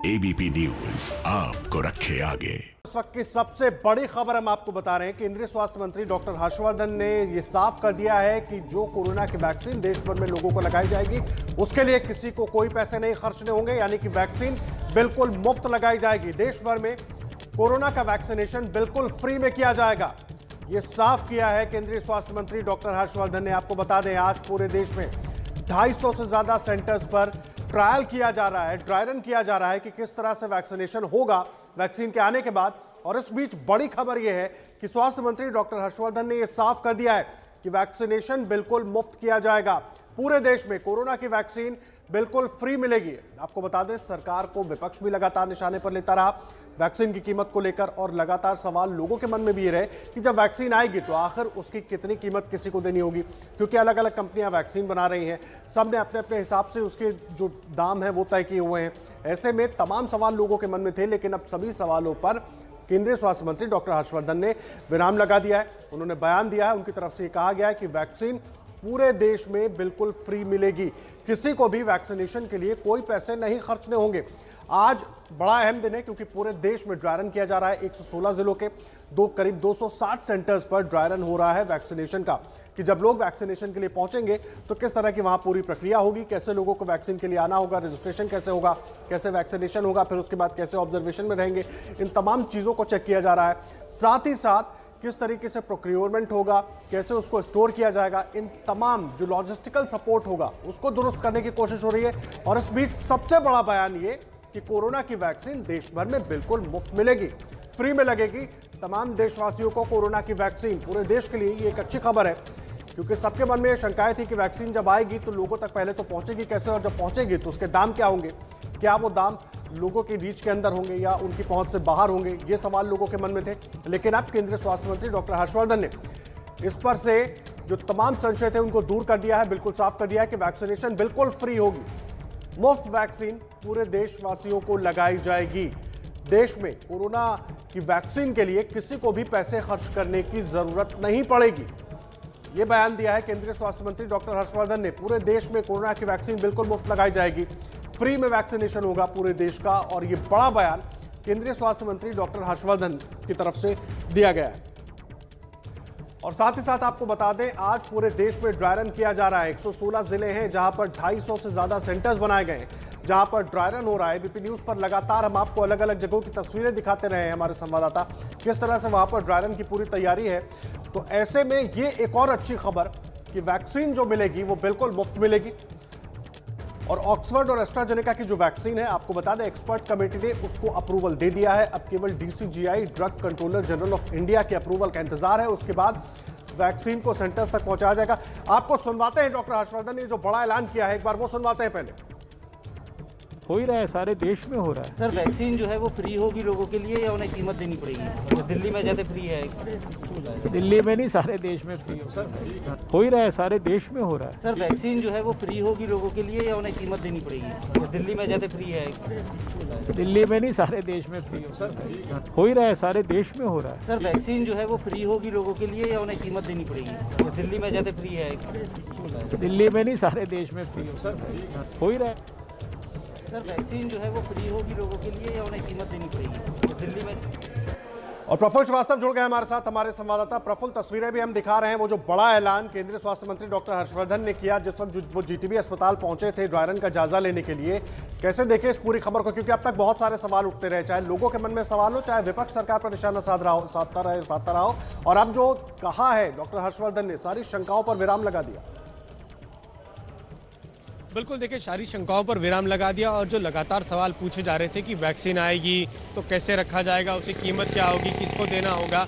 ABP news आपको रखे आगे। इस वक्त की सबसे बड़ी खबर हम आपको बता रहे हैं। केंद्रीय स्वास्थ्य मंत्री डॉक्टर हर्षवर्धन ने ये साफ कर दिया है कि जो कोरोना की वैक्सीन देश भर में लोगों को लगाई जाएगी उसके लिए किसी को कोई पैसे नहीं खर्चने होंगे, यानी कि वैक्सीन बिल्कुल मुफ्त लगाई जाएगी। देश भर में कोरोना का वैक्सीनेशन बिल्कुल फ्री में किया जाएगा, ये साफ किया है केंद्रीय स्वास्थ्य मंत्री डॉक्टर हर्षवर्धन ने। आपको बता दें, आज पूरे देश में 250 से ज्यादा सेंटर्स पर ट्रायल किया जा रहा है, ड्राई रन किया जा रहा है कि किस तरह से वैक्सीनेशन होगा वैक्सीन के आने के बाद। और इस बीच बड़ी खबर यह है कि स्वास्थ्य मंत्री डॉक्टर हर्षवर्धन ने यह साफ कर दिया है कि वैक्सीनेशन बिल्कुल मुफ्त किया जाएगा। पूरे देश में कोरोना की वैक्सीन बिल्कुल फ्री मिलेगी। आपको बता दें, सरकार को विपक्ष भी लगातार निशाने पर लेता रहा वैक्सीन की कीमत को लेकर, और लगातार सवाल लोगों के मन में भी रहे कि जब वैक्सीन आएगी तो आखिर उसकी कितनी कीमत किसी को देनी होगी, क्योंकि अलग अलग कंपनियां वैक्सीन बना रही हैं, सब ने अपने अपने हिसाब से उसके जो दाम है वो तय किए हुए हैं। ऐसे में तमाम सवाल लोगों के मन में थे, लेकिन अब सभी सवालों पर केंद्रीय स्वास्थ्य मंत्री डॉक्टर हर्षवर्धन ने विराम लगा दिया है। उन्होंने बयान दिया है, उनकी तरफ से कहा गया है कि वैक्सीन पूरे देश में बिल्कुल फ्री मिलेगी, किसी को भी वैक्सीनेशन के लिए कोई पैसे नहीं खर्चने होंगे। आज बड़ा अहम दिन है क्योंकि पूरे देश में ड्राई रन किया जा रहा है। 116 जिलों के करीब 260 सेंटर्स पर ड्राई रन हो रहा है वैक्सीनेशन का, कि जब लोग वैक्सीनेशन के लिए पहुंचेंगे तो किस तरह की वहां पूरी प्रक्रिया होगी, कैसे लोगों को वैक्सीन के लिए आना होगा, रजिस्ट्रेशन कैसे होगा, कैसे वैक्सीनेशन होगा, फिर उसके बाद कैसे ऑब्जर्वेशन में रहेंगे, इन तमाम चीज़ों को चेक किया जा रहा है। साथ ही साथ किस तरीके से प्रोक्योरमेंट होगा, कैसे उसको स्टोर किया जाएगा, इन तमाम जो लॉजिस्टिकल सपोर्ट होगा उसको दुरुस्त करने की कोशिश हो रही है। और इस बीच सबसे बड़ा बयान ये कि कोरोना की वैक्सीन देश भर में बिल्कुल मुफ्त मिलेगी, फ्री में लगेगी तमाम देशवासियों को कोरोना की वैक्सीन। पूरे देश के लिए ये एक अच्छी खबर है, क्योंकि सबके मन में ये शंकाएं थी कि वैक्सीन जब आएगी तो लोगों तक पहले तो पहुंचेगी कैसे, और जब पहुंचेगी तो उसके दाम क्या होंगे, क्या वो दाम लोगों की रीच के अंदर होंगे या उनकी पहुंच से बाहर होंगे, ये सवाल लोगों के मन में थे। लेकिन अब केंद्रीय स्वास्थ्य मंत्री डॉक्टर हर्षवर्धन ने इस पर से जो तमाम संशय थे उनको दूर कर दिया है, बिल्कुल साफ कर दिया है कि वैक्सीनेशन बिल्कुल फ्री होगी, मुफ्त वैक्सीन पूरे देशवासियों को लगाई जाएगी। देश में कोरोना की वैक्सीन के लिए किसी को भी पैसे खर्च करने की जरूरत नहीं पड़ेगी, ये बयान दिया है केंद्रीय स्वास्थ्य मंत्री डॉक्टर हर्षवर्धन ने। पूरे देश में कोरोना की वैक्सीन बिल्कुल मुफ्त लगाई जाएगी, फ्री में वैक्सीनेशन होगा पूरे देश का, और ये बड़ा बयान केंद्रीय स्वास्थ्य मंत्री डॉक्टर हर्षवर्धन की तरफ से दिया गया है। और साथ ही साथ आपको बता दें, आज पूरे देश में ड्राई रन किया जा रहा है। 116 जिले हैं जहां पर 250 से ज्यादा सेंटर्स बनाए गए हैं जहां पर ड्राई रन हो रहा है। एबीपी न्यूज पर लगातार हम आपको अलग अलग जगहों की तस्वीरें दिखाते रहे हैं, हमारे संवाददाता किस तरह से वहां पर ड्राई रन की पूरी तैयारी है। तो ऐसे में ये एक और अच्छी खबर कि वैक्सीन जो मिलेगी वो बिल्कुल मुफ्त मिलेगी। और ऑक्सफर्ड और एस्ट्राजेनेका की जो वैक्सीन है, आपको बता दें एक्सपर्ट कमेटी ने उसको अप्रूवल दे दिया है। अब केवल DCGI drug controller general of India के अप्रूवल का इंतजार है, उसके बाद वैक्सीन को सेंटर्स तक पहुंचाया जाएगा। आपको सुनवाते हैं डॉक्टर हर्षवर्धन ने जो बड़ा ऐलान किया है, एक बार वो सुनवाते हैं। पहले हो ही रहा है, सारे देश में हो रहा है। सर वैक्सीन जो है वो फ्री होगी लोगों के लिए या उन्हें कीमत देनी पड़ेगी? दिल्ली में ज़्यादा फ्री है, दिल्ली में नहीं, सारे देश में फ्री हो ही रहा है, सारे देश में हो रहा है। सर वैक्सीन जो है वो फ्री होगी लोगों के लिए या उन्हें कीमत देनी पड़ेगी? दिल्ली में ज़्यादा फ्री है, दिल्ली में नहीं, सारे देश में फ्री हो ही रहा है, सारे देश में हो रहा है। सर वैक्सीन जो है वो फ्री होगी लोगों के लिए या उन्हें कीमत देनी पड़ेगी? दिल्ली में ज़्यादा फ्री है, दिल्ली में नहीं, सारे देश में फ्री हो ही रहा है। सर वैक्सीन जो है वो फ्री होगी लोगों के लिए या उन्हें कीमत देनी पड़ेगी? दिल्ली में। और प्रफुल्ल श्रीवास्तव जुड़ गए हमारे साथ, हमारे संवाददाता। प्रफुल्ल, तस्वीरें भी हम दिखा रहे हैं, वो जो बड़ा ऐलान केंद्रीय स्वास्थ्य मंत्री डॉक्टर हर्षवर्धन ने किया जिस वक्त वो जीटीबी अस्पताल पहुंचे थे ड्राई रन का जायजा लेने के लिए। कैसे देखें इस पूरी खबर को, क्योंकि अब तक बहुत सारे सवाल उठते रहे, चाहे लोगों के मन में सवाल हो, चाहे विपक्ष सरकार पर निशाना साधता रहा हो, और अब जो कहा है डॉक्टर हर्षवर्धन ने, सारी शंकाओं पर विराम लगा दिया। बिल्कुल, देखिए सारी शंकाओं पर विराम लगा दिया, और जो लगातार सवाल पूछे जा रहे थे कि वैक्सीन आएगी तो कैसे रखा जाएगा, उसकी कीमत क्या होगी, किसको देना होगा,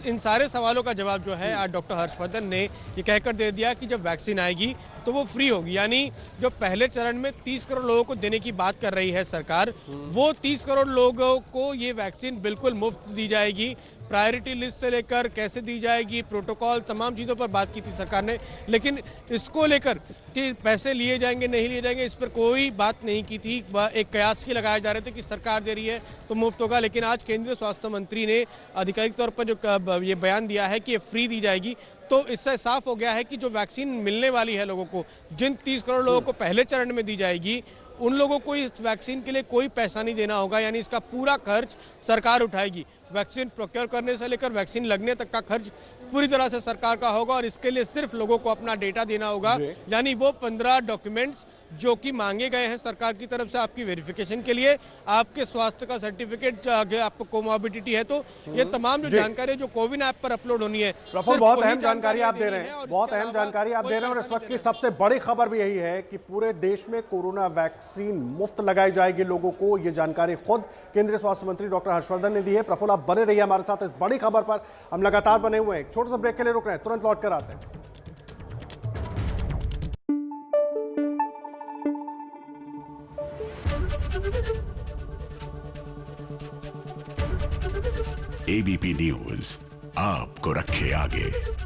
इन सारे सवालों का जवाब जो है आज डॉक्टर हर्षवर्धन ने ये कहकर दे दिया कि जब वैक्सीन आएगी तो वो फ्री होगी। यानी जो पहले चरण में 30 करोड़ लोगों को देने की बात कर रही है सरकार, वो 30 करोड़ लोगों को ये वैक्सीन बिल्कुल मुफ्त दी जाएगी। प्रायोरिटी लिस्ट से लेकर कैसे दी जाएगी, प्रोटोकॉल, तमाम चीज़ों पर बात की थी सरकार ने, लेकिन इसको लेकर कि पैसे लिए जाएंगे नहीं लिए जाएंगे इस पर कोई बात नहीं की थी। एक कयास ही लगाए जा रहे थे कि सरकार दे रही है तो मुफ्त होगा, लेकिन आज केंद्रीय स्वास्थ्य मंत्री ने आधिकारिक तौर पर जो ये बयान दिया है कि ये फ्री दी जाएगी तो इससे साफ हो गया है कि जो वैक्सीन मिलने वाली है लोगों को, जिन 30 करोड़ लोगों को पहले चरण में दी जाएगी, उन लोगों को इस वैक्सीन के लिए कोई पैसा नहीं देना होगा, यानी इसका पूरा खर्च सरकार उठाएगी। वैक्सीन प्रोक्योर करने से लेकर वैक्सीन लगने तक का खर्च पूरी तरह से सरकार का होगा और इसके लिए सिर्फ लोगों को अपना डेटा देना होगा, यानी वो 15 डॉक्यूमेंट्स जो कि मांगे गए हैं सरकार की तरफ से आपकी वेरिफिकेशन के लिए, आपके स्वास्थ्य का सर्टिफिकेट, अगर आपको कोमॉर्बिडिटी है तो ये तमाम जो जानकारी जो कोविन ऐप पर अपलोड होनी है। प्रफुल्ल, बहुत अहम जानकारी आप दे रहे हैं, बहुत अहम जानकारी आप दे रहे हैं। और इस वक्त की सबसे बड़ी खबर भी यही है कि पूरे देश में कोरोना वैक्सीन मुफ्त लगाई जाएगी लोगों को। ये जानकारी खुद केंद्रीय स्वास्थ्य मंत्री डॉक्टर हर्षवर्धन ने दी है। प्रफुल्ल, आप बने रहिए हमारे साथ इस बड़ी खबर पर, हम लगातार बने हुए हैं। छोटे से ब्रेक के लिए रुक रहे हैं, तुरंत लौट कर आते हैं। एबीपी न्यूज आपको रखे आगे।